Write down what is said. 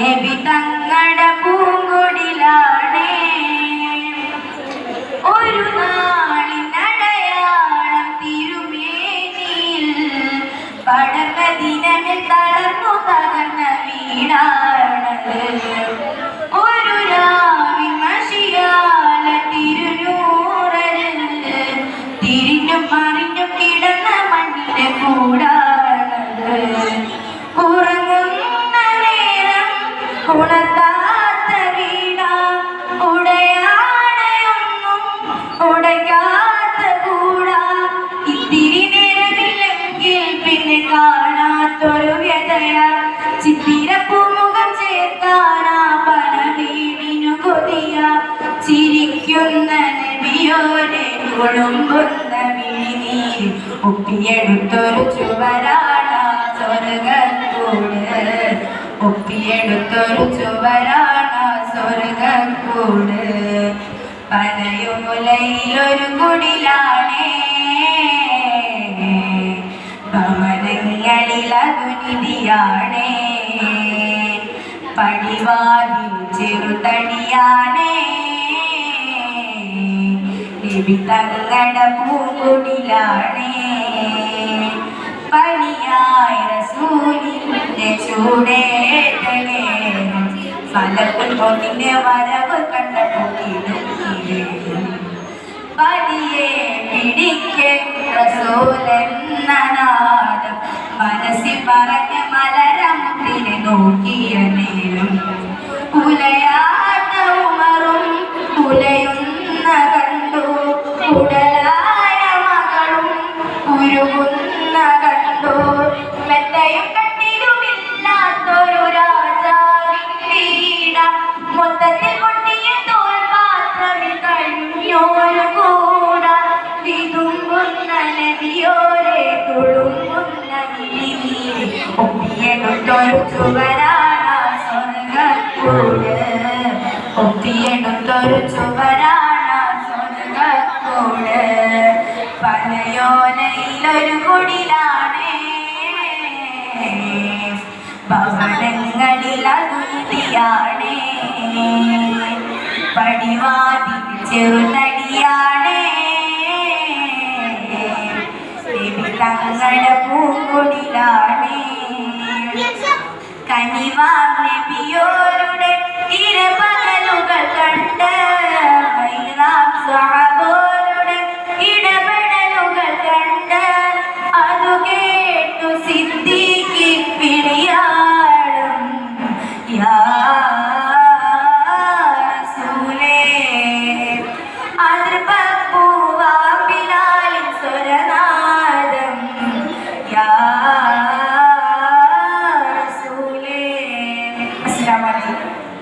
നബി തങ്ങളുടെ പൂങ്കൊടിലാണേ ഒരു നാളിനടയാളം തിരുമേനിയിൽ പടർന്ന ദിനമിൽ തളർന്നു തകർന്ന വീടാണത് ഒരു രാവിൻ മഷിയാല തിരുനൂറൽ തിരിഞ്ഞും മറിഞ്ഞും കിടന്ന മണ്ണിന്റെ കൂടാണത് ഉറങ്ങുന്ന നേരം ഉണർത്താത്ത വീട ഉടയാണയൊന്നും ഉടയ്ക്കാത്ത കൂട ഇത്തിരി നേരമില്ലെങ്കിൽ പിന്നെ കാണാത്തൊരു വ്യതയ ചിത്തിരപ്പൂമുഖം ചേർക്കാനാ പല വീടിനു കൊതിയ ചിരിക്കുന്ന നബിയോരെ കൊളുമ്പുന്ന വിഴിനീര് ഒപ്പിയെടുത്തൊരു ചുവരാണ് സ്വർഗക്കൂട് ഒപ്പിയെടുത്തൊരു ചുവരാണ് സ്വർഗക്കൂട് പനയോലയിലൊരു കുടിലാണേ ഭവനങ്ങളിൽ അതുനിധിയാണേ പടിവാതിൽ ചെറുതടിയാണേ നബി തങ്ങളുടെ പൂങ്കൊടിലാണേ പനിയായ റസൂലിന്റെ ചൂടേറ്റലേ ഫലപ്പുൽ കൊണ്ടിന്റെ വരവ് കണ്ടപ്പോഴും പതിയെ പിടിക്കെ റസൂലെന്ന നാദം മനസ്സിൽ പറഞ്ഞ മലരമുത്തിനെ നോക്കിയ നേരം പുലയാത്ത ഉമറും പുലയുന്ന കണ്ടു ഉടലായ മകളും ഉരുകുന്ന കണ്ടു മെത്തയും കട്ടിലുമില്ലാത്തൊരു രാജാവിൻ വീട മൊത്തത്തിൽ പൊട്ടിയ തോൽ പാത്രമിൽ കഴിഞ്ഞോരു കൂട വിതുമ്പുന്ന നബിയോരെ തുളുമ്പുന്ന വിഴിനീര് ഒപ്പിയെടുത്തൊരു ചുവരാണ സ്വർഗക്കൂട് ഒപ്പിയെടുത്തൊരു ചുവരാണ സ്വർഗക്കൂട് പനയോലയിലൊരു കുടിലാണേ ഭവനങ്ങളിൽ അതുനിധിയാണേ പടിവാതിൽ ചെറുതടിയാണേ നബി തങ്ങളുടെ പൂങ്കൊടിലാണേ കനിവാർ നബിയോരുടെ ഇരപകലുകൾ കണ്ട് സ്വഹാബോരുടെ ഇടപെടലുകൾ കണ്ട് അതു കേട്ടു സിദ്ദീഖ് വിളിയാടും യാ